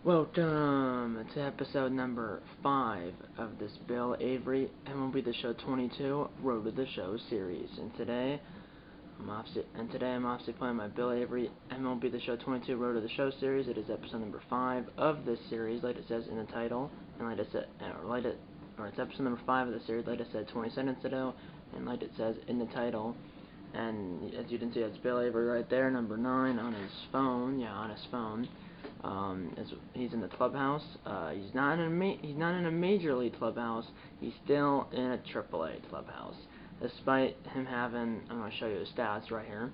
Welcome to episode number 5 of this Bill Avery MLB The Show 22 Road to the Show series. And today I'm obviously playing my Bill Avery MLB The Show 22 Road to the Show series. It is episode number 5 of this series, like it says in the title, and it's episode number 5 of the series, like I said 20 seconds ago, and like it says in the title. And as you can see, that's Bill Avery right there, number 9 on his phone. Yeah, on his phone. He's in the clubhouse. He's not in a major league clubhouse. He's still in a AAA clubhouse, despite him having. I'm going to show you his stats right here.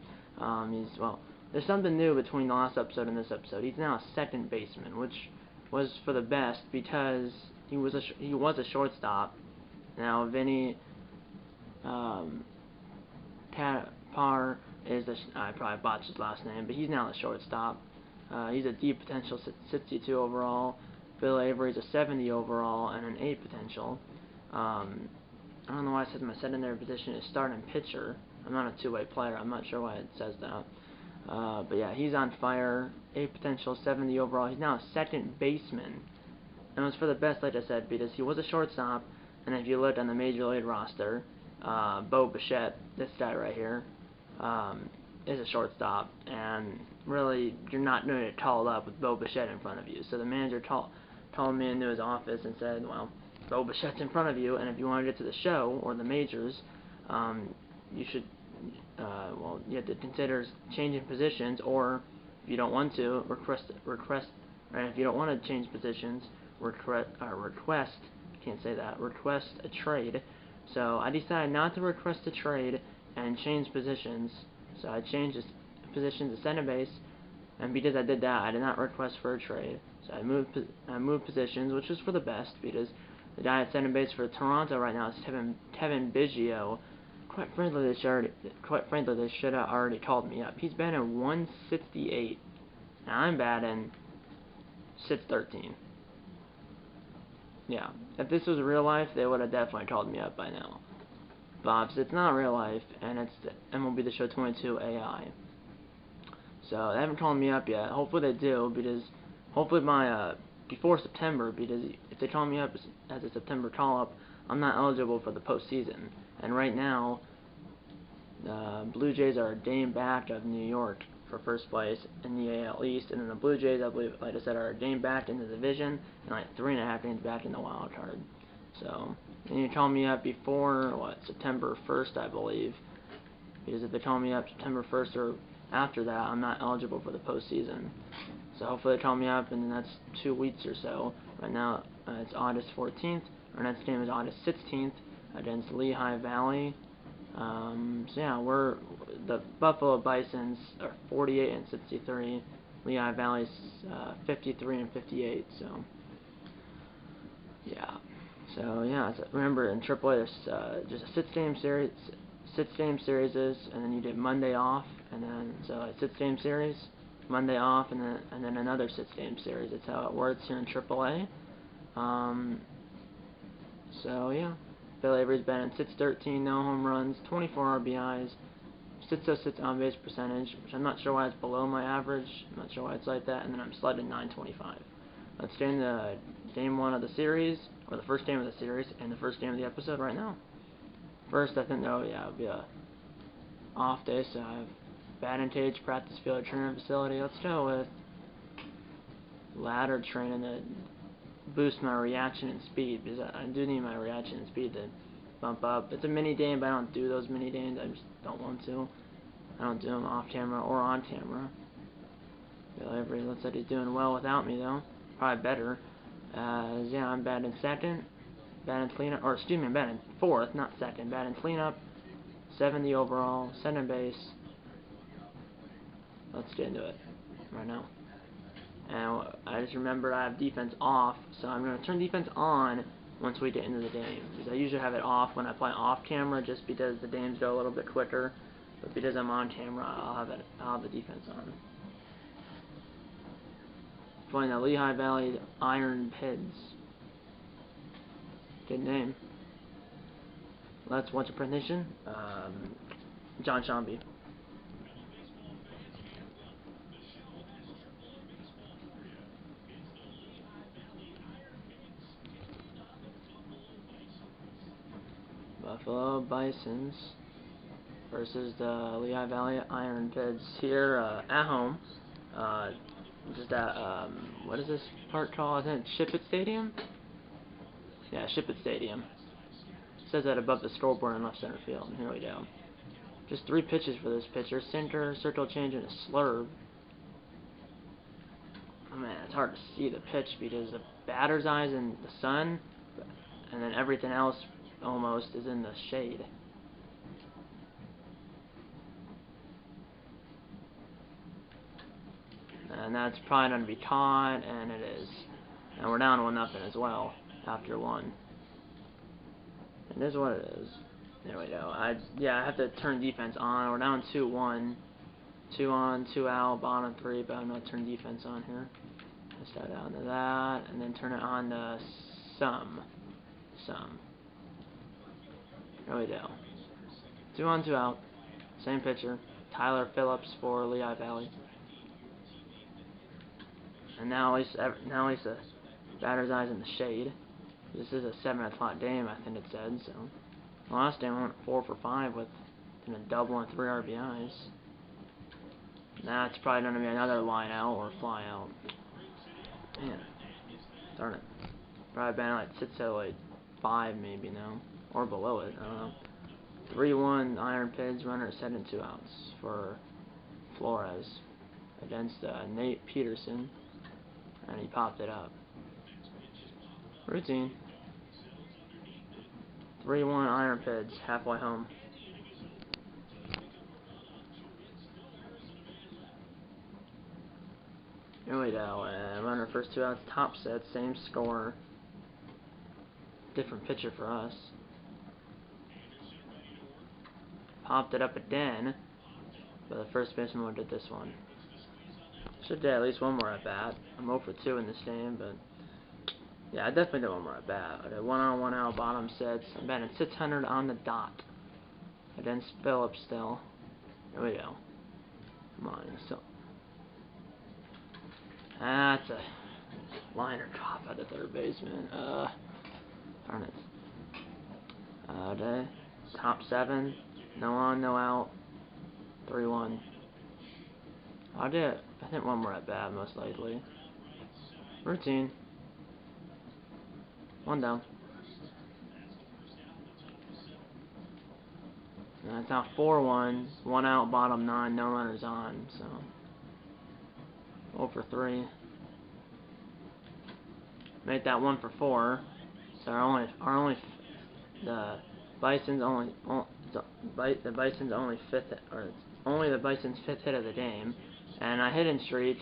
There's something new between the last episode and this episode. He's now a second baseman, which was for the best because he was a shortstop. Now Vinny Par is I probably botched his last name, but he's now a shortstop. He's a D potential 62 overall. Bill Avery's a 70 overall and an 8 potential. I don't know why it says my secondary position is starting pitcher. I'm not a two-way player. I'm not sure why it says that. But yeah, he's on fire. 8 potential, 70 overall. He's now a second baseman. And it was for the best, like I said, because he was a shortstop. And if you look on the Major League roster, Bo Bichette, this guy right here, is a shortstop, and really you're not going to get called up with Bo Bichette in front of you. So the manager called me into his office and said, well, Bo Bichette's in front of you, and if you want to get to the show or the majors, you should you have to consider changing positions, or if you don't want to, request right, if you don't want to change positions, request a trade. So I decided not to request a trade and change positions. So I changed his position to center base, and because I did that, I did not request for a trade. So I moved positions, which was for the best, because the guy at center base for Toronto right now is Kevin Biggio. Quite frankly, they should have already called me up. He's batting 168, and I'm batting 613. Yeah, if this was real life, they would have definitely called me up by now. But it's not real life, and it's the MLB The Show 22 AI. So they haven't called me up yet. Hopefully they do, because hopefully before September, because if they call me up as a September call-up, I'm not eligible for the postseason. And right now, the Blue Jays are a game back of New York for first place in the AL East, and then the Blue Jays, I believe, like I said, are a game back in the division, and like 3.5 games back in the wild card. So, and you call me up before, September 1st, I believe. Because if they call me up September 1st or after that, I'm not eligible for the postseason. So hopefully they call me up in the next 2 weeks or so. Right now, it's August 14th. Our next game is August 16th against Lehigh Valley. So yeah, the Buffalo Bisons are 48 and 63. Lehigh Valley's 53 and 58. So yeah. So yeah, remember in AAA there's just a 6-game series, and then you did Monday off, and then so a 6-game series, Monday off, and then another 6-game series. That's how it works here in AAA. So yeah, Bill Avery's batting 613, no home runs, 24 RBIs, 606 on base percentage, which I'm not sure why it's below my average. I'm not sure why it's like that, and then I'm slotted 925. Let's get into game 1 of the series, or the first game of the series, and the first game of the episode right now. First, I think, it'll be a off day, so I have batting cage, practice field, training facility. Let's go with ladder training to boost my reaction and speed, because I do need my reaction and speed to bump up. It's a mini game, but I don't do those mini games. I just don't want to. I don't do them off camera or on camera. Bill Avery looks like he's doing well without me, though. Probably better. Yeah, I'm batting second, batting cleanup, or excuse me, I'm batting fourth, not second, batting cleanup, 70 overall, center base. Let's get into it right now. And I just remembered I have defense off, so I'm going to turn defense on once we get into the game. Because I usually have it off when I play off camera, just because the games go a little bit quicker. But because I'm on camera, I'll have the defense on. Playing the Lehigh Valley Iron Pids. Good name. Let's watch a presentation. John Shambi. Buffalo Bisons versus the Lehigh Valley Iron Pigs here at home. Just at, what is this park called? I think Ship It Stadium? Yeah, Ship It Stadium. It says that above the scoreboard in left center field. Here we go. Just 3 pitches for this pitcher. Sinker, circle change, and a slurve. Oh man, it's hard to see the pitch because the batter's eye's in the sun, and then everything else almost is in the shade. And that's probably going to be caught, and it is. And we're down 1-0 as well after 1. It is what it is. There we go. I have to turn defense on. We're down 2-1. 2 on, 2 out, bottom 3, but I'm going to turn defense on here. Let's start down to that, and then turn it on to some. There we go. 2 on, 2 out. Same pitcher. Tyler Phillips for Lehigh Valley. And now at least the batter's eye's in the shade. This is a 7 o'clock game, I think it said. So last game I went 4 for 5 with a double and 3 RBIs. That's probably going to be another line out or fly out. Man, darn it. Probably been like sits at like 5 maybe now, or below it. I don't know. 3-1 Iron Pigs. Runner set in 2 outs for Flores against Nate Peterson. And he popped it up. Routine. 3-1 Iron Pigs, halfway home. Here we go. Runner first 2 outs, top set, same score. Different pitcher for us. Popped it up again, but the first baseman did this one. Should do at least 1 more at bat. I'm 0 for 2 in this game, but yeah, I definitely did 1 more at bat. I did 1 on, 1 out, bottom 6. I'm batting 600 on the dot against Phillips still. Here we go. Come on, so that's a liner drop at the third baseman. Darn it. Okay. Top 7. No on, no out. 3-1. I think 1 more at bat, most likely. Routine. 1 down. And it's now 4-1. 1 out, bottom 9, no runners on. So 0 for 3. Made that 1 for 4. So the Bison's only the Bison's 5th hit of the game. And our hitting streak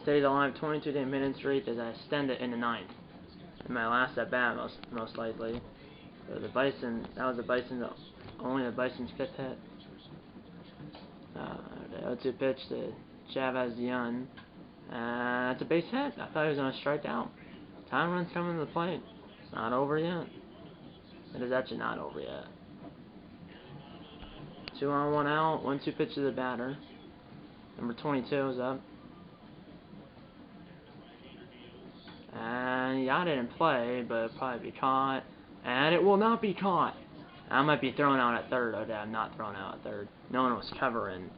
stays alive, 22-game hitting streak, as I extend it in the 9th. In my last at bat, most likely. So the Bison, that was only the Bison's 5th hit. The 0-2 pitch to Chavez Young. It's a base hit. I thought he was going to strike out. Time run's coming to the plate. It's not over yet. It is actually not over yet. 2 on, 1 out. 1-2 pitch to the batter. Number 22 is up. And yeah, I didn't play, but it'll probably be caught. And it will not be caught. I might be thrown out at third. Okay, I'm not thrown out at third. No one was covering.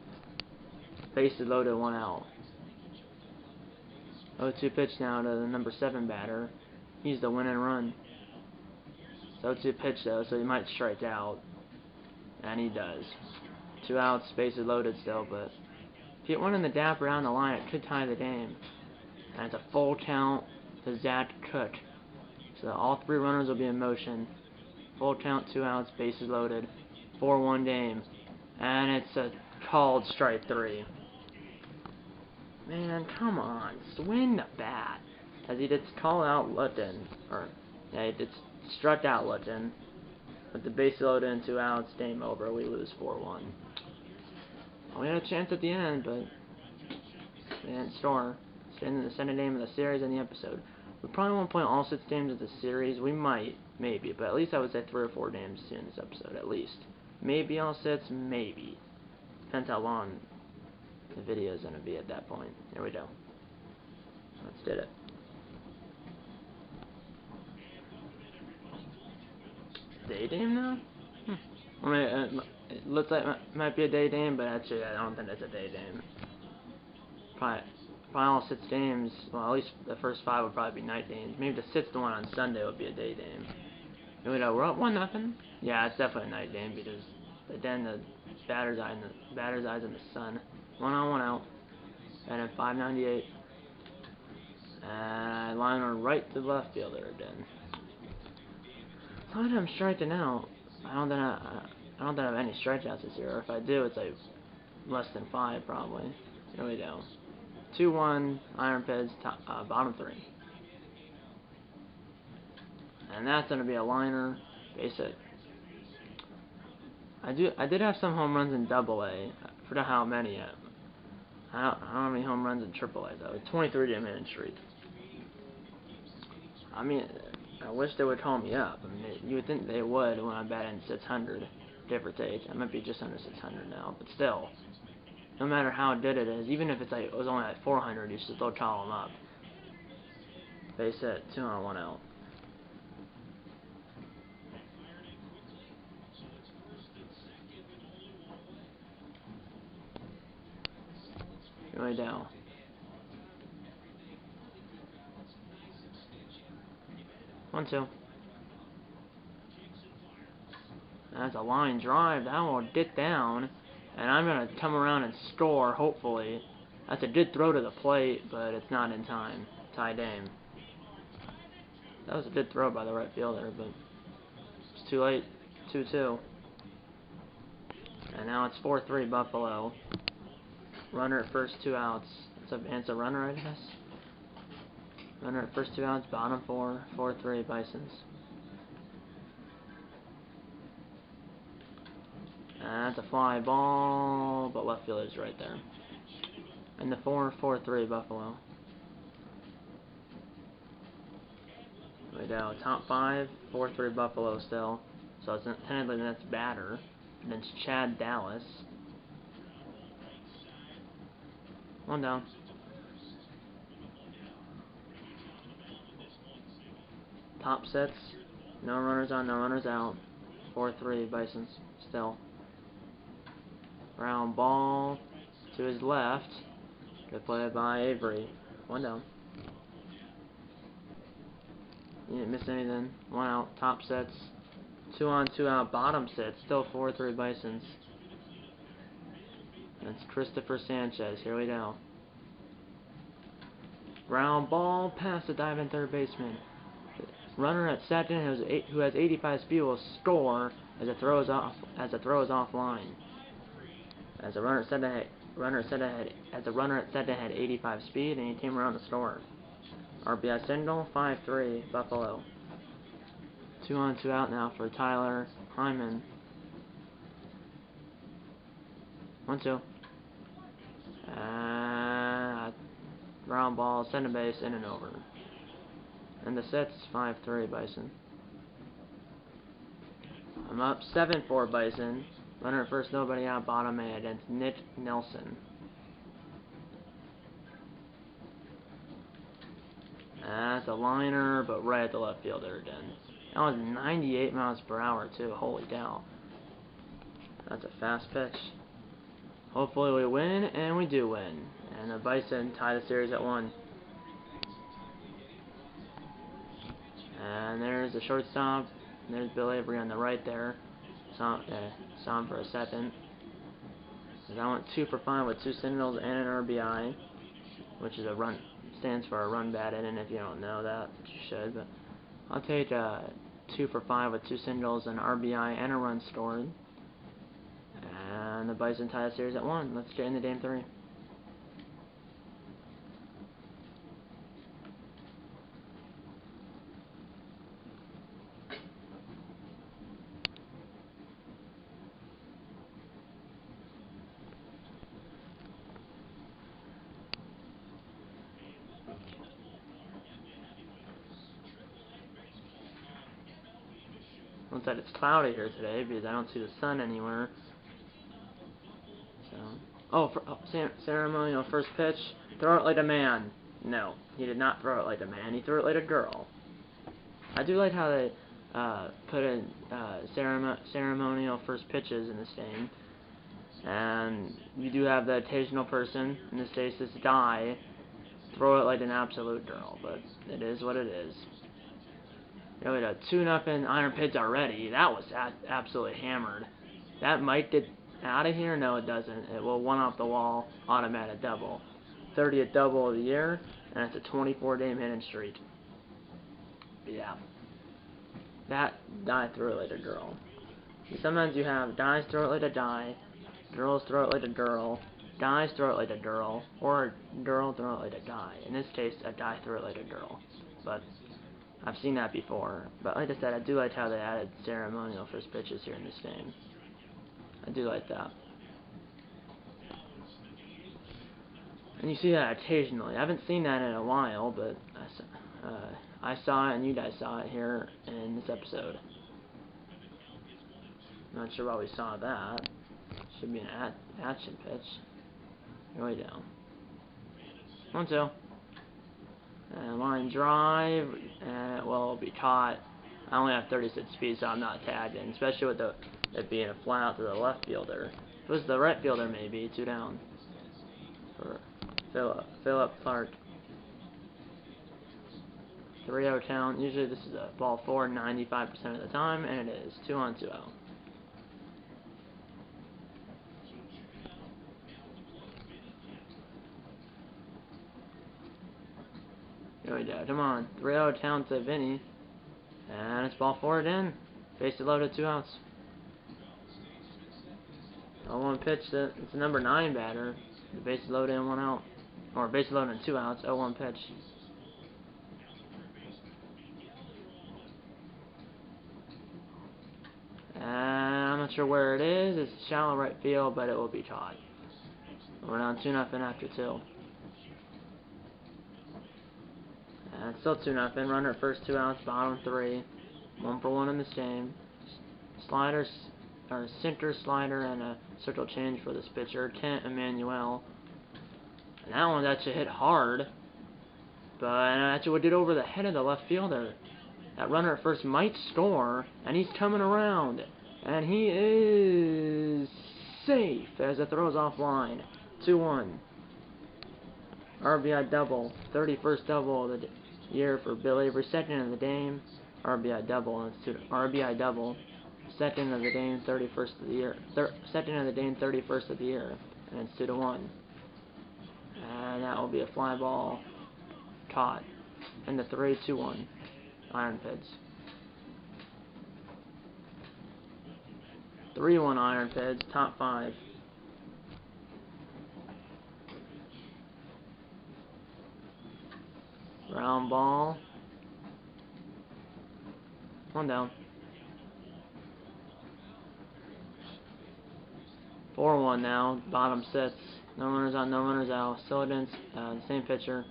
Bases loaded, 1 out. 0-2 pitch now to the number 7 batter. He's the winning run. It's 0-2 pitch though, so he might strike out. And he does. 2 outs, bases loaded still, but if he hit 1 in the gap around the line, it could tie the game. And it's a full count to Zach Cook. So all 3 runners will be in motion. Full count, 2 outs, bases loaded. 4-1 game. And it's a called strike 3. Man, come on. Swing the bat. As he did call out Lutton. He did struck out Lutton. With the base loaded and 2 outs, game over. We lose 4-1. We had a chance at the end, but we didn't score. Send the name of the series and the episode. We probably won't play all 6 games of the series. We might, maybe, but at least I would say 3 or 4 games in this episode, at least. Maybe all 6, maybe. Depends how long the video is going to be at that point. Here we go. Let's do it. day game now? I mean, it looks like it might be a day game, but actually I don't think it's a day game. Probably all 6 games, well, at least the first 5 would probably be night games. Maybe the 6th one on Sunday would be a day game. Here we go, we're up 1-0. Yeah, it's definitely a night game because then the batter's eyes in the sun. 1 on, 1 out. And at 598. And line on right to the left fielder again. So I'm striking out. I don't think I have any strikeouts this year. Or if I do, it's like less than 5 probably. Here we go. 2-1 iron pitch, bottom 3. And that's gonna be a liner, base hit. I did have some home runs in Double-A. I forgot how many yet. I don't know how many home runs in Triple-A though. 23 game hitting streak. I mean, I wish they would call me up. I mean, you would think they would when I'm batting 600, give or take. I might be just under 600 now, but still, no matter how good it is, even if it's like it was only like 400, you should still call them up. Base hit, 2 on, 1 out. Right down. One, 2. That's a line drive. That one will get down. And I'm going to come around and score, hopefully. That's a good throw to the plate, but it's not in time. Tie game. That was a good throw by the right fielder, but it's too late. 2-2. And now it's 4-3 Buffalo. Runner at first, 2 outs. It's a runner, I guess. Runner at first, 2 outs, bottom 4, 4-3 Bisons. And that's a fly ball, but left fielder's right there. And the 4-4-3 Buffalo. There we go. Top 5, 4-3 Buffalo still. So it's technically the next batter. And then it's Chad Dallas. 1 down. Top 6. No runners on, no runners out. 4-3 Bisons still. Ground ball to his left. Good play by Avery. 1 down. You didn't miss anything. 1 out. Top sets. 2 on, 2 out. Bottom sets. Still 4-3 Bisons. That's Christopher Sanchez. Here we go. Ground ball past the diving third baseman. Runner at second who has 85 speed will score as the throw is offline. As the runner at second had 85 speed and he came around to score. RBI single, 5-3 Buffalo. 2 on, 2 out now for Tyler Hyman. 1-2. Ground ball, center base, in and over. And the set's 5-3 Bison. I'm up 7-4 Bison. Runner at first, nobody out, bottom 8 against Nick Nelson. That's a liner, but right at the left fielder again. That was 98 miles per hour too. Holy cow. That's a fast pitch. Hopefully we win, and we do win. And the Bison tie the series at 1. And there's the shortstop. There's Bill Avery on the right there. Saw him for a second. And I went 2 for 5 with 2 singles and an RBI, which is stands for a run batted. And if you don't know that, you should. But I'll take 2 for 5 with 2 singles, an RBI, and a run scored. And the Bison tie the series at 1. Let's get into Game 3. Looks like it's cloudy here today because I don't see the sun anywhere. So, ceremonial first pitch. Throw it like a man. No, he did not throw it like a man. He threw it like a girl. I do like how put in ceremonial first pitches in this game. And you do have the occasional person, in this case this die, throw it like an absolute girl, but it is what it is. You know, we had a 2-0 Iron Pids already. That was absolutely hammered. That might get out of here? No, it doesn't. It will one off the wall, automatic double. 30th double of the year, and it's a 24-game hitting streak. Yeah. That die throw it like a girl. Sometimes you have dies throw it like a die, girls throw it like a girl, guys throw it like a girl, or a girl throw it like a guy. In this case, a guy throw it like a girl. But I've seen that before. But like I said, I do like how they added ceremonial first pitches here in this game. I do like that. And you see that occasionally. I haven't seen that in a while, but I saw it and you guys saw it here in this episode. Not sure why we saw that. Should be an action pitch. Here we go. 1-2. And line drive, and it will be caught. I only have 36 speed, so I'm not tagging, especially with it being a fly out to the left fielder. If it was the right fielder, maybe 2 down for Philip Clark. 3-0 count. Usually this is a ball 4 95% of the time, and it is 2-on, 2 out. Here we go. Come on. 3-0 count to Vinny. And it's ball 4 again. Bases loaded, 2 outs. 0-1 pitch. It's the number 9 batter. The bases loaded and 1 out. Or bases loaded and 2 outs. 0-1 pitch. And I'm not sure where it is. It's shallow right field, but it will be caught. We're down 2-0 after 2. And it's still 2-0. Runner at first, 2 outs, bottom 3. 1 for 1 in this game. Sliders, or center slider, and a circle change for this pitcher, Kent Emmanuel. And that one actually hit hard, but actually would get over the head of the left fielder. That runner at first might score, and he's coming around, and he is safe as it throws offline. 2-1. RBI double, 31st double of the year for Bill Avery, second of the game. RBI double, RBI double, second of the game, 31st of the year. Second of the game, 31st of the year, and it's 2-1. And that will be a fly ball caught in the 3-2-1 Iron Pids. 3-1 Iron Pids, top 5. Round ball. 1 down. 4-1 now. Bottom 6. No runners on, no runners out. Still against the same pitcher.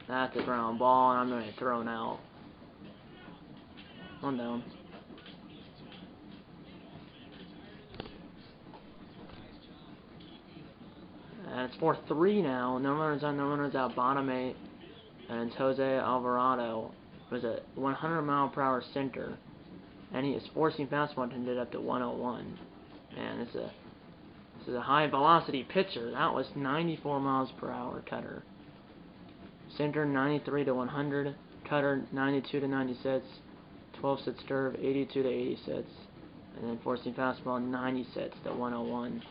That's a ground ball, and I'm going to throw now. 1 down. And it's 4-3 now. No runners on, no runners out. Bottom 8. And it's Jose Alvarado. It was a 100-mile-per-hour sinker. And he is forcing fastball to get up to 101. Man, this is a high-velocity pitcher. That was 94 miles per hour cutter. Sinker 93 to 100. Cutter 92 to 96. 12 sits curve 82 to 86. And then forcing fastball 96 to 101.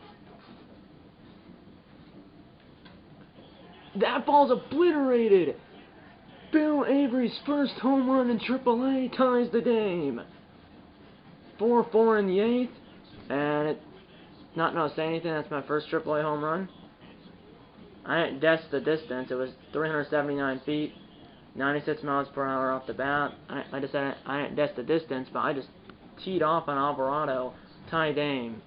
That ball's obliterated! Bill Avery's first home run in AAA ties the game. 4-4 in the 8th, and it not gonna say anything. That's my first AAA home run. I didn't guess the distance. It was 379 feet, 96 miles per hour off the bat. I just said I didn't guess the distance, but I just teed off on Alvarado, tie game.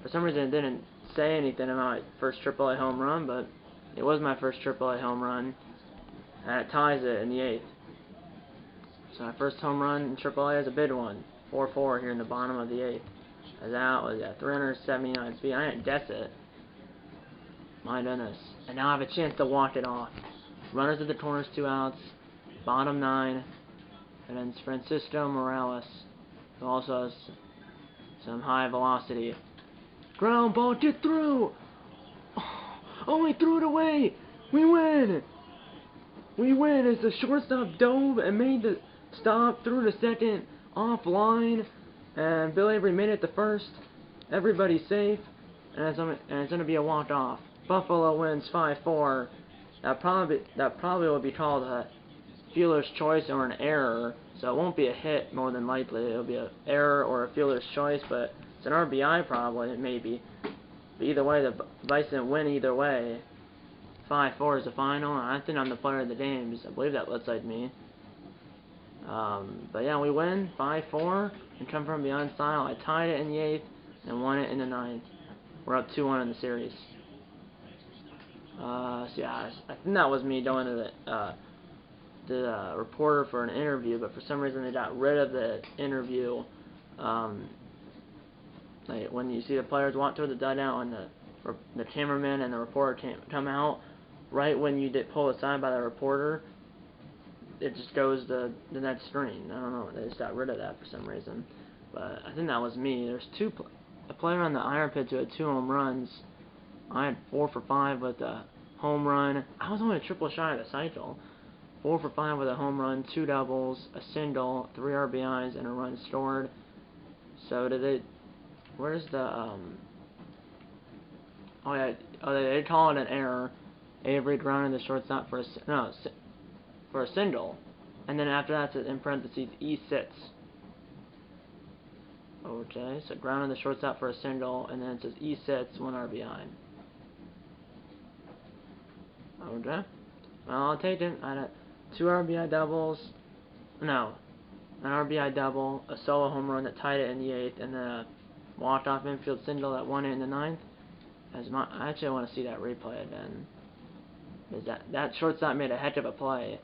For some reason, it didn't say anything about my first AAA home run, but it was my first AAA home run. And it ties it in the 8th. So my first home run in AAA is a big one. 4-4 here in the bottom of the 8th. As that was at 379 feet. I didn't guess it. My goodness. And now I have a chance to walk it off. Runners at the corners, 2 outs. bottom 9, and then Francisco Morales, who also has some high velocity. Ground ball, get through! Oh, he threw it away! We win! We win as the shortstop dove and made the stop, threw the second offline, and Bill Avery made it to first. Everybody's safe, and it's going to be a walk-off. Buffalo wins 5-4. That probably will be called a fielder's choice or an error, so it won't be a hit more than likely. It'll be an error or a fielder's choice, but it's an RBI probably, maybe. But either way, the Bison win either way. 5-4 is the final, and I think I'm the player of the game, because I believe that looks like me. But yeah, we win 5-4 and come from behind style. I tied it in the 8th and won it in the 9th. We're up 2-1 in the series. So yeah, I think that was me going to the reporter for an interview, but for some reason they got rid of the interview. Like when you see the players walk toward the dugout and the cameraman and the reporter come out, right when you pull aside by the reporter, it just goes to the next screen. I don't know, they just got rid of that for some reason. But I think that was me. There's a player on the iron pitch who had 2 home runs. I had 4 for 5 with a home run. I was only a triple shy of the cycle. 4 for 5 with a home run, 2 doubles, a single, 3 RBIs, and a run scored. So where's the oh yeah, they call it an error. Avery grounded the shortstop for a single, and then after that it's in parentheses E6. Okay, so grounded the shortstop for a single, and then it says E6, 1 RBI. Okay, well, I'll take it. I had 2 RBI doubles, no, an RBI double, a solo home run that tied it in the 8th, and then a walked-off infield single that won it in the 9th. I actually want to see that replay again. That shortstop made a heck of a play.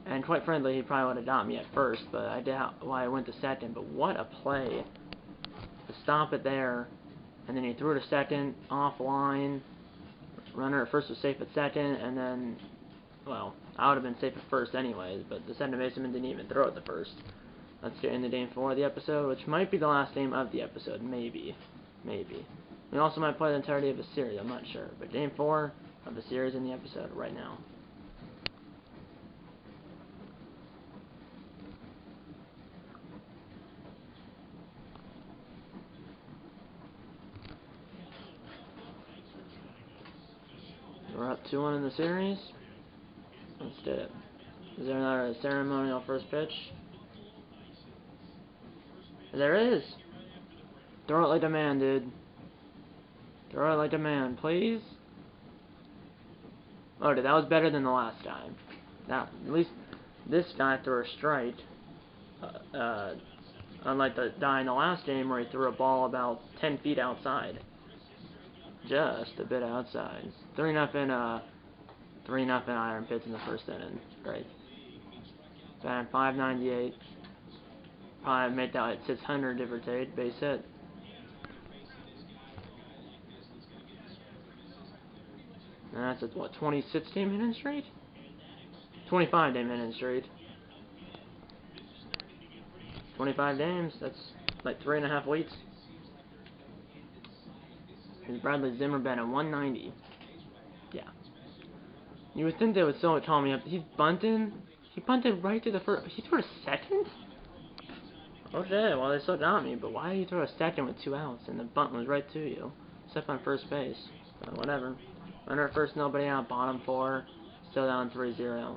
And quite frankly, he probably would have got me at first, but I doubt why I went to second. But what a play. To stop it there, and then he threw it to second, offline. Runner at first was safe at second, and then, well, I would have been safe at first anyways, but the second baseman didn't even throw it to first. Let's get into game 4 of the episode, which might be the last game of the episode. Maybe. We also might play the entirety of the series, I'm not sure. But game 4 of the series in the episode right now. We're up 2-1 in the series. Let's do it. Is there another ceremonial first pitch? There is. Throw it like a man, dude. Throw it like a man, please. Oh, dude, that was better than the last time. Now, at least this guy threw a strike. Unlike the guy in the last game where he threw a ball about 10 feet outside. Just a bit outside. 3-0, 3-0 Iron Pits in the first inning. Great. Batting .598. Probably make that at 600, give or take. Base hit. And that's at what, 26 game hitting streak? 25 game hitting streak. 25 games, that's like 3.5 weeks. Here's Bradley Zimmer batting 190. Yeah. You would think they would still call me up. He's bunting. He bunted right to the first. He threw a second? Okay, well they still got me, but why did you throw a second with 2 outs and the bunt was right to you? Except on first base. But whatever. Runner at first, nobody out, bottom 4. Still down 3-0.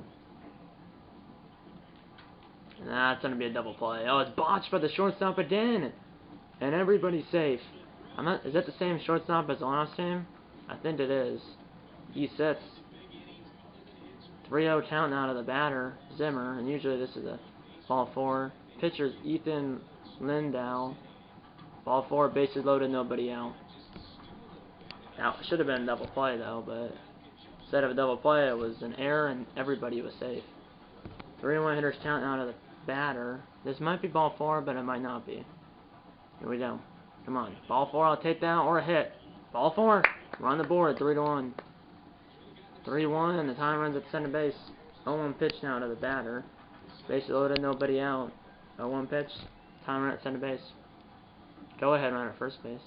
And that's going to be a double play. Oh, it's botched by the shortstop again! And everybody's safe. Is that the same shortstop as the last game? I think it is. He sits. 3-0 count out of the batter, Zimmer, and usually this is a ball 4. Pitcher's Ethan Lindau. Ball 4, bases loaded, nobody out. Now, it should have been a double play though, but instead of a double play, it was an error and everybody was safe. 3-1 hitters count out of the batter. This might be ball 4, but it might not be. Here we go. Come on. Ball 4, I'll take that, or a hit. Ball 4. We're on the board, 3-1. 3-1, and the time runs at center base. 0-1 pitch now to the batter. Base loaded, nobody out. 0-1 pitch. Time run at center base. Go ahead run at first base.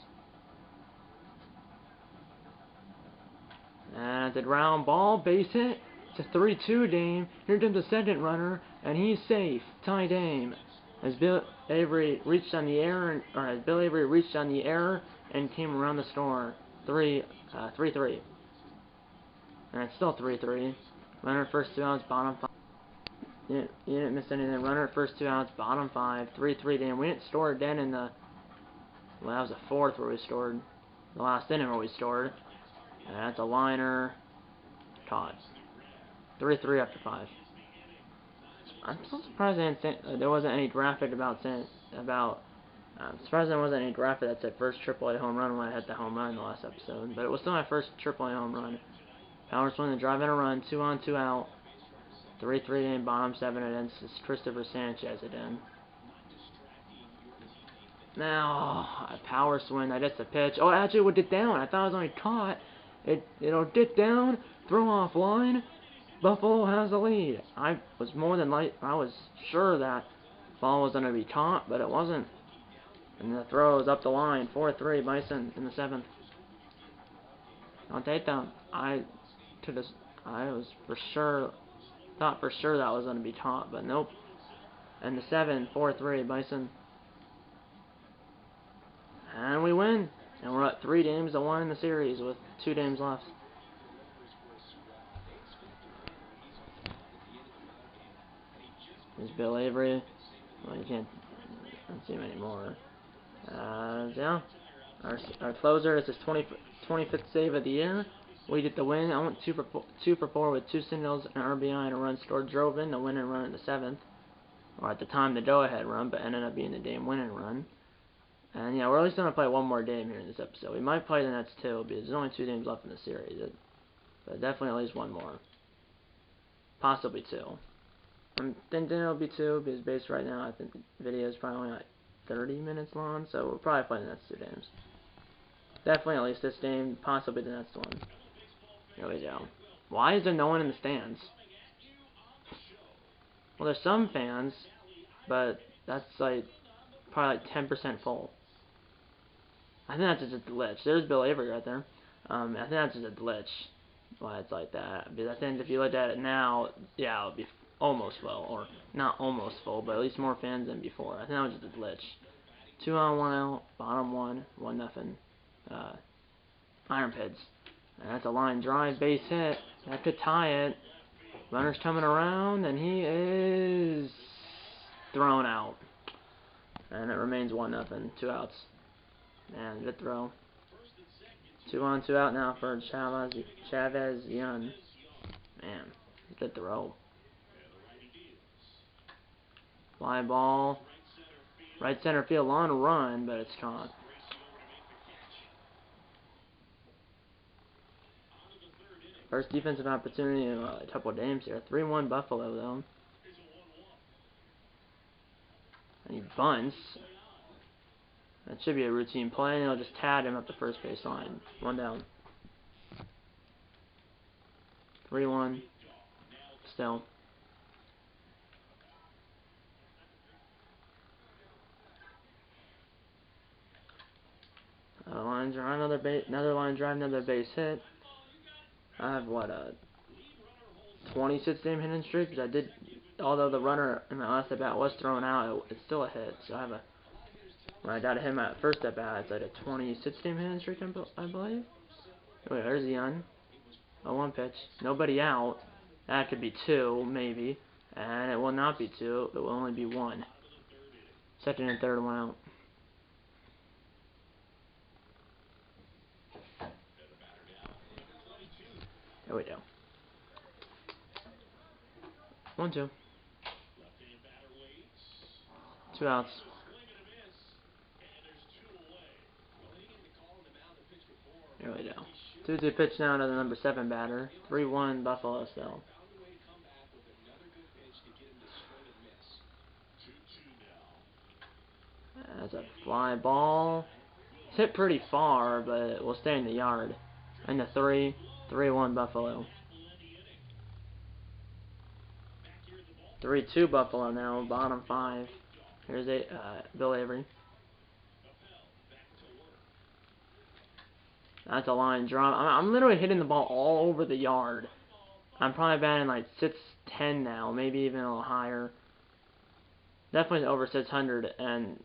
And it's a ground ball, base hit. It's a 3-2 game. Here comes the second runner, and he's safe. Tie game. As Bill Avery reached on the air, and came around the score. 3-3. And it's still 3-3. Runner first 2 outs, bottom 5. You didn't miss anything. Runner first 2 outs, bottom 5. 3-3 game. We didn't score again in the... Well, that was the fourth where we scored. The last inning where we scored. And that's a liner. Caught. 3-3 after 5. I'm so surprised there wasn't any graphic I'm surprised there wasn't any graphic that said first AAA home run when I hit the home run in the last episode. But it was still my first AAA home run. Power swing to drive in a run. 2 on, 2 out. 3-3 game, bottom 7 against Christopher Sanchez again. Now, a power swing. I guess the pitch. Oh, actually, it would get down. I thought it was only caught. It'll get down. Throw off line. Buffalo has the lead. I was sure that ball was going to be caught, but it wasn't. And the throw is up the line. 4-3 Bison in the 7th. I'll take that. I thought for sure that was going to be caught, but nope. And the 7, 4-3 Bison. And we win. And we're at 3-1 in the series with 2 games left. There's Bill Avery. Well, you can't see him anymore. Yeah. Our closer is his 25th save of the year. We get the win. I went 2 for 4 with 2 singles, an RBI, and a run scored. Drove in the winning run in the 7th. Or at the time, the go-ahead run, but ended up being the game-winning run. And yeah, we're at least going to play one more game here in this episode. We might play the next 2 because there's only 2 games left in the series. But definitely at least one more. Possibly 2. I'm thinking it'll be 2 because based right now, I think the video is probably only like 30 minutes long. So we'll probably play the next 2 games. Definitely at least this game, possibly the next one. Here we go. Why is there no one in the stands? Well, there's some fans, but that's like probably like 10% full. I think that's just a glitch. There's Bill Avery right there. I think that's just a glitch why it's like that. Because I think if you look at it now, yeah, it'll be almost full. Or not almost full, but at least more fans than before. I think that was just a glitch. 2 on, 1 out, bottom 1, 1-0. Iron Pids. And that's a line drive, base hit. That could tie it. Runner's coming around, and he is thrown out. And it remains 1-0, 2 outs. Man, good throw. 2 on, 2 out now for Chavez Young. Man, good throw. Fly ball. Right center field, long run, but it's caught. First defensive opportunity in a couple of games here. 3-1 Buffalo, though. And he bunts. That should be a routine play, and he'll just tag him up the first base line. 1 down. 3-1. Still. Another line drive, another base hit. I have what, a 26 game hitting streak, because I did, although the runner in my last at bat was thrown out, it's still a hit. So I have when I got to hit my first at bat, it's like a 26 game hitting streak, I believe. Wait, there's Young. 0-1 pitch, nobody out. That could be 2, maybe, and it will not be 2. It will only be 1. Second and third, 1 out. There we go. 1-2. 2 outs. There we go. 2-2 pitch now to the number 7 batter. 3-1 Buffalo still. That's a fly ball. It's hit pretty far, but it will stay in the yard. And the 3-1 Buffalo. 3-2 Buffalo now, bottom 5. Here's Bill Avery. That's a line drop. I'm literally hitting the ball all over the yard. I'm probably batting like 610 now, maybe even a little higher. Definitely over 600, and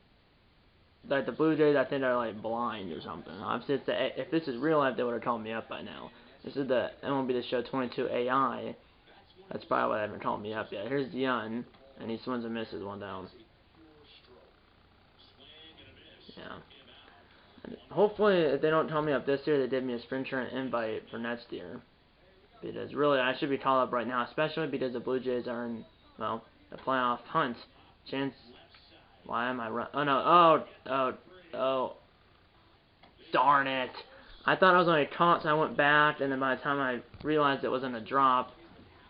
like the Blue Jays, I think are like blind or something. If this is real life, they would have called me up by now. This is the MLB The Show 22 AI. That's probably why they haven't called me up yet. Here's Dion, and he swings and misses, one down. Yeah. And hopefully, if they don't call me up this year, they did me a spring training invite for next year. Because really, I should be called up right now, especially because the Blue Jays are in, well, the playoff hunt. Chance. Why am I run? Oh no! Oh! Darn it! I thought I was only caught, so I went back, and then by the time I realized it wasn't a drop,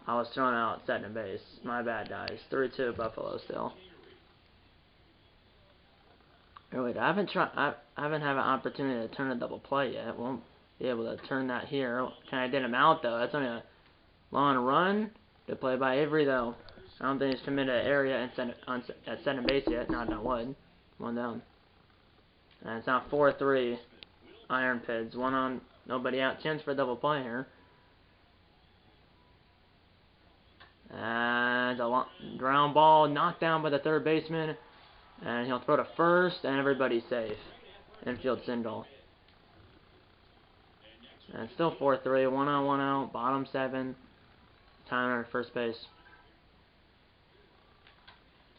I was thrown out second base. My bad, guys. 3-2 Buffalo still. Wait, I haven't had an opportunity to turn a double play yet. Won't be able to turn that here. Can I get him out though? That's only a long run. Good play by Avery though. I don't think he's committed an area at second base yet. Not that would. One down. And it's now 4-3. Iron Pids. One on, nobody out. Chance for a double play here. And a ground ball knocked down by the third baseman. And he'll throw to first, and everybody's safe. Infield single. And it's still 4-3. One on, one out. Bottom 7. Tyner at first base.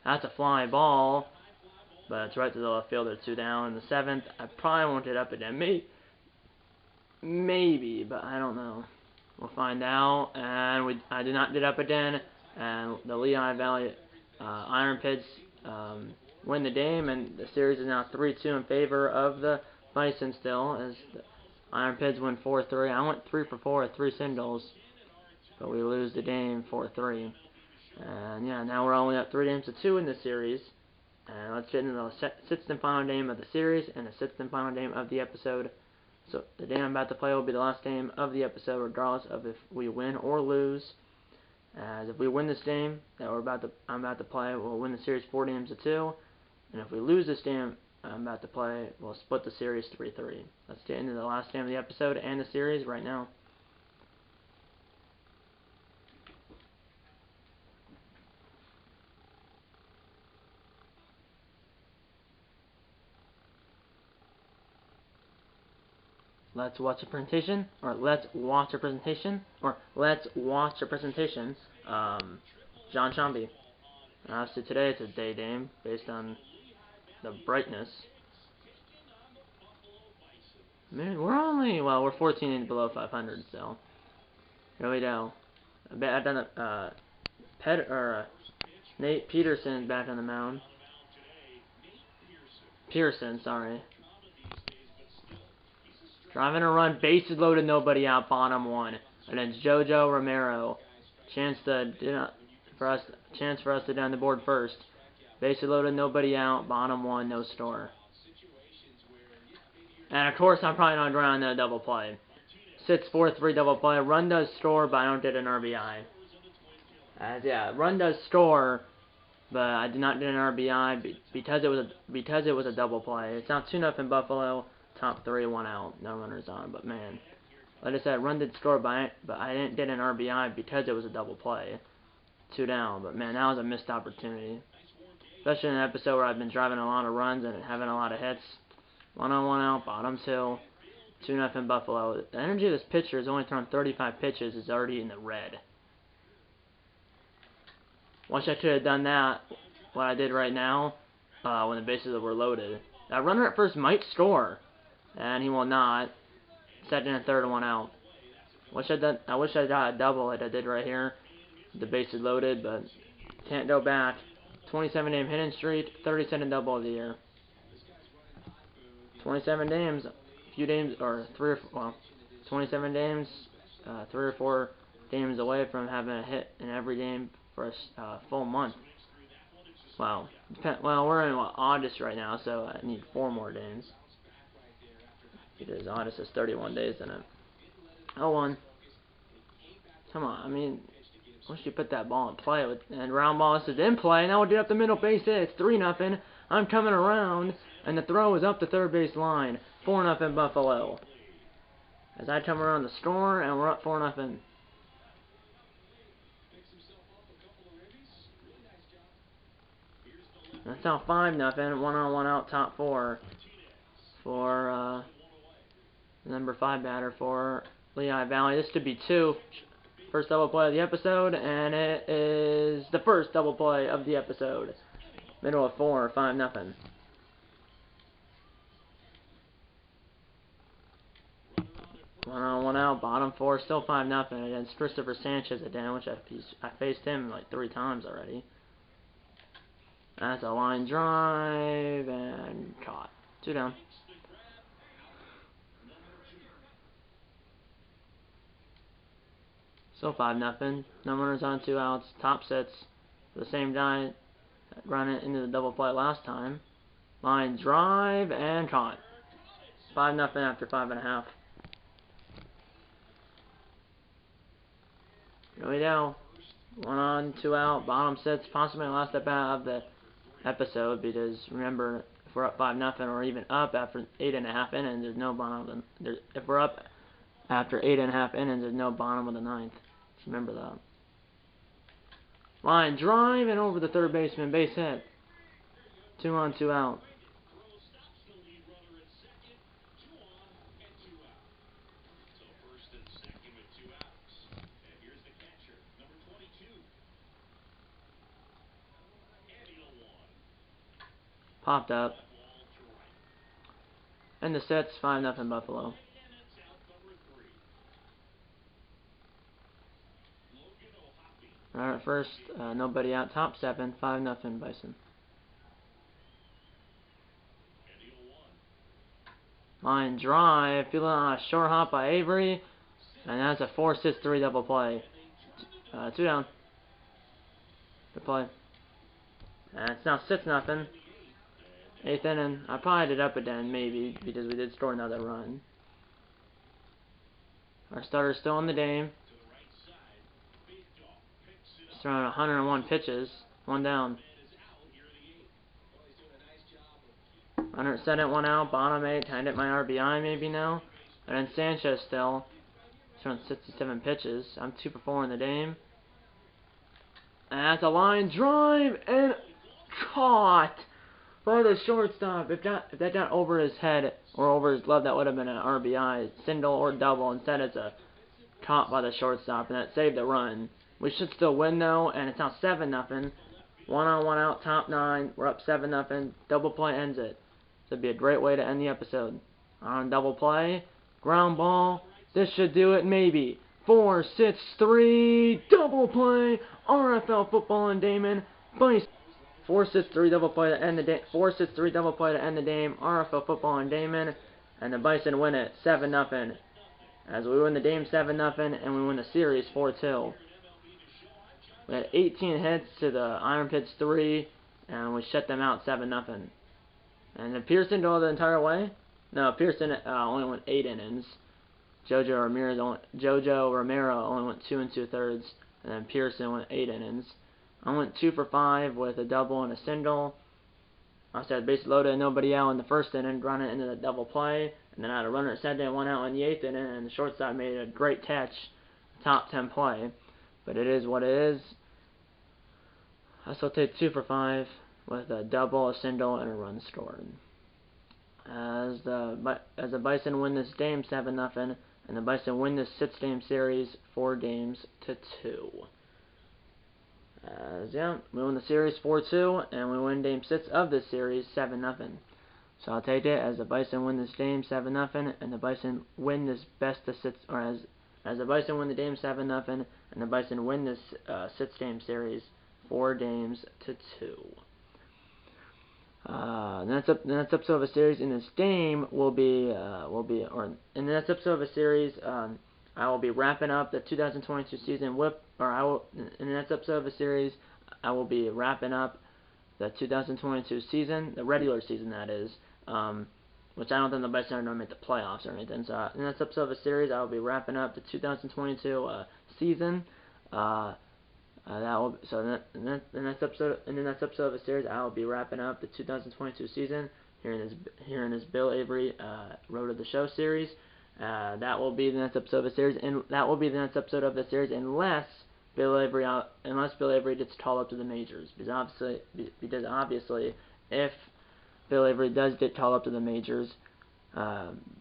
That's a fly ball, but it's right to the left fielder. 2 down. In the 7th, I probably won't get up again. Maybe, but I don't know. We'll find out. And I did not get up again. And the Lehigh Valley Iron Pids win the game, and the series is now 3-2 in favor of the Bison still, as the Iron Pids win 4-3. I went 3 for 4 with 3 singles, but we lose the game 4-3. And yeah, now we're only up 3-2 in the series. And let's get into the 6th and final game of the series and the 6th and final game of the episode. So the game I'm about to play will be the last game of the episode, regardless of if we win or lose. As if we win this game that I'm about to play, we'll win the series 4-2. And if we lose this game I'm about to play, we'll split the series 3-3. Let's get into the last game of the episode and the series right now. Let's watch a presentation, or let's watch a presentation, or let's watch a presentation. John Shambi. Obviously today it's a day game based on the brightness. Man, we're 14 below 500, so here we go. I've done Nate Peterson back on the mound. Pearson, sorry. Driving a run, bases loaded, nobody out, bottom 1. And then JoJo Romero. Chance for us to down the board first. Bases loaded, nobody out, bottom 1, no score. And of course, I'm probably not drawing that double play. 6-4-3 double play. Run does score, but I don't get an RBI. Yeah, run does score, but I did not get an RBI because it was a double play. It's now 2-0 Buffalo. Top 3, 1 out, no runners on. But man, like I said, run did score, but I didn't get an RBI because it was a double play. 2 down, but man, that was a missed opportunity. Especially in an episode where I've been driving a lot of runs and having a lot of hits. 1 on, 1 out, bottom 2. 2-0 Buffalo. The energy of this pitcher is only thrown 35 pitches. Is already in the red. Wish I could have done that, what I did right now, when the bases were loaded. That runner at first might score, and he will not. 2nd and 3rd, 1 out. I wish I got a double like I did right here. The bases loaded, but can't go back. 27-game hitting streak, 32nd double of the year. 27 games, few games, or 27 games, 3 or 4 games away from having a hit in every game for a full month. Wow. Well, we're in August right now, so I need 4 more games. Because August is 31 days in it. 0-1. Come on, I mean, Once you put that ball in play with and round ball is in play, now we'll get up the middle base hit. It's 3-0. I'm coming around, and the throw is up the third base line. 4-0 Buffalo. As I come around the score, and we're up 4-0. That's now 5-0. 1-on-1 out, top 4 for the number 5 batter for Lehigh Valley. This could be 2. First double play of the episode, and it is the first double play of the episode. Middle of 4, 5-0. One out, bottom 4, still 5-0 against Christopher Sanchez again, which I faced him like 3 times already. That's a line drive and caught. 2 down. Still 5-0. No runners on, 2 outs. Top sits for the same guy that run it into the double play last time. Line drive and caught. 5-0 after 5.5. Here we go. 1 on, 2 out. Bottom sits. Possibly the last at bat of the episode, because remember, if we're up 5-0 or even up after 8.5 innings, there's no bottom. If we're up after 8.5 innings, there's no bottom of the 9th. Just remember that. Line drive and over the third baseman, base hit. 2 on, 2 out. Popped up. And the set's 5-0 Buffalo. Alright, first, nobody out. Top 7, 5-0 Bison. Line drive, feeling on a short hop by Avery. And that's a 4-6-3 double play. 2 down. Good play. And it's now 6-0. 8th inning. I probably did up again, maybe, because we did score another run. Our starter's still in the game. He's throwing 101 pitches. 1 down. Runner set it, 1 out. Bottom 8. Tied at my RBI maybe now. And then Sanchez still. He's throwing 67 pitches. I'm 2 for 4 in the game. And that's a line drive and caught by the shortstop. If that got over his head or over his glove, that would have been an RBI, single or double. Instead, it's a caught by the shortstop, and that saved the run. We should still win though, and it's now 7-0. 1 on, 1 out, top 9. We're up 7-0. Double play ends it. This would be a great way to end the episode. On double play, ground ball. This should do it, maybe. 4-6-3 double play. RFL football and Damon. 4-6-3 double play to end the game. 4-6-3 double play to end the game. RFL football and Damon, and the Bison win it 7-0. As we win the game 7-0, and we win the series 4-2. We had 18 hits to the Iron Pits 3, and we shut them out 7-0. And did Pearson go the entire way? No, Pearson only went 8 innings. Jojo Romero only went 2 2/3, and then Pearson went 8 innings. I went 2 for 5 with a double and a single. I said base loaded and nobody out in the first inning, run it into the double play, and then I had a runner at second and 1 out in the 8th inning, and the shortstop made a great catch, top 10 play. But it is what it is. I still take 2 for 5 with a double, a single, and a run scored. As the Bison win this game 7-0, and the Bison win this 6-game series 4-2. We win the series 4-2, and we win game 6 of this series 7-0. So I'll take it as the Bison win this game 7-0, and the Bison win this best of 6, or as the Bison win the game 7-0, and the Bison win this 6-game series 4-2. The next episode of a series in this game will be in the next episode of a series, I will be wrapping up the 2022 season in the next episode of a series, I will be wrapping up the 2022 season, the regular season that is, which I don't think the Bison are going to make the playoffs or anything. So in the next episode of a series, I will be wrapping up the 2022 season. The next episode of the series, I will be wrapping up the 2022 season here in this Bill Avery Road to the Show series. That will be the next episode of the series, and that will be the next episode of the series unless Bill Avery gets called up to the majors, because obviously if Bill Avery does get called up to the majors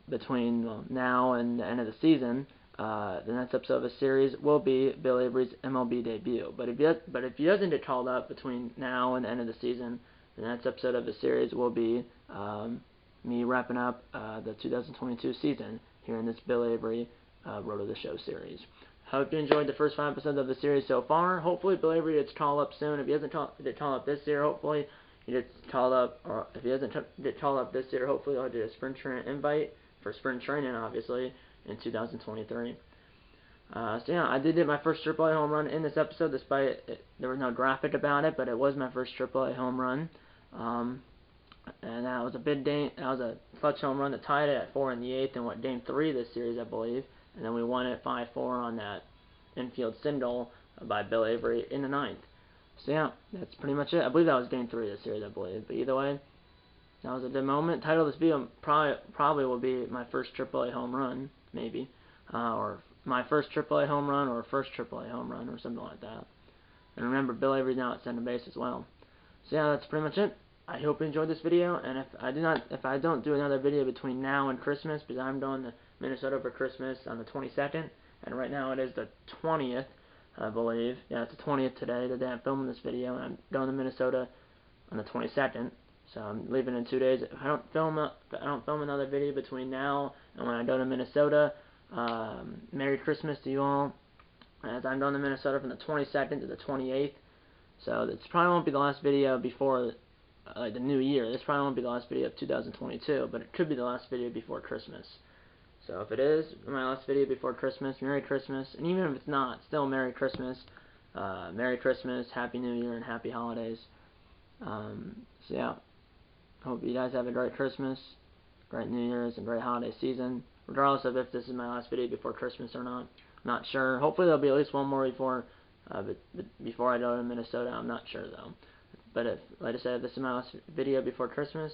between now and the end of the season, the next episode of the series will be Bill Avery's MLB debut. But if he doesn't get called up between now and the end of the season, the next episode of the series will be me wrapping up the 2022 season here in this Bill Avery Road to the Show series. Hope you enjoyed the first 5 episodes of the series so far. Hopefully Bill Avery gets called up soon. If he doesn't get called up this year, hopefully he gets called up. Or if he doesn't get called up this year, hopefully I'll get a spring training invite for spring training, obviously, in 2023. So yeah, I did get my first AAA home run in this episode, despite there was no graphic about it, but it was my first AAA home run. And that was a clutch home run that tied it at 4 in the 8th in Game 3 of this series, I believe. And then we won it 5-4 on that infield single by Bill Avery in the 9th. So yeah, that's pretty much it. I believe that was Game 3 of the series, I believe. But either way, that was a good moment. Title of this video probably will be my first AAA home run, maybe. Or my first AAA home run, or first AAA home run, or something like that. And remember, Bill Avery's now at center base as well. So yeah, that's pretty much it. I hope you enjoyed this video, and if I don't do another video between now and Christmas, because I'm going to Minnesota for Christmas on the 22nd, and right now it is the 20th, I believe. Yeah, it's the 20th today, the day I'm filming this video, and I'm going to Minnesota on the 22nd, so I'm leaving in 2 days. If I don't film another video between now and when I go to Minnesota, Merry Christmas to you all, as I'm going to Minnesota from the 22nd to the 28th, so this probably won't be the last video before the new year. This probably won't be the last video of 2022, but it could be the last video before Christmas. So if it is my last video before Christmas, Merry Christmas, and even if it's not, still Merry Christmas. Merry Christmas, Happy New Year, and Happy Holidays. So yeah, hope you guys have a great Christmas, great New Year's, and great holiday season, regardless of if this is my last video before Christmas or not. I'm not sure. Hopefully there'll be at least one more before I go to Minnesota. I'm not sure though. But like I said, if this is my last video before Christmas,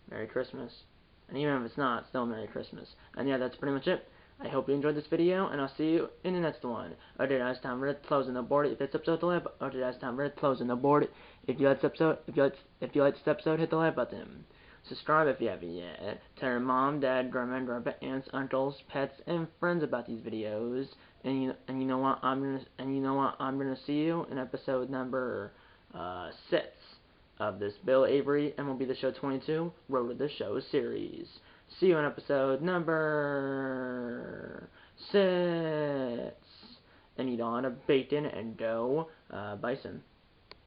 Merry Christmas. And even if it's not, still Merry Christmas. And yeah, that's pretty much it. I hope you enjoyed this video, and I'll see you in the next one. Okay, guys, time for closing the board. If this episode, the like. Okay, guys, time for closing the board. If you like this episode, hit the like button. Subscribe if you haven't yet. Tell your mom, dad, grandma, aunts, uncles, pets, and friends about these videos. And you know what? I'm gonna see you in episode number 6 of this Bill Avery MLB The Show 22 Road to the Show series. See you in episode number 6. And eat on a bacon and go Bison.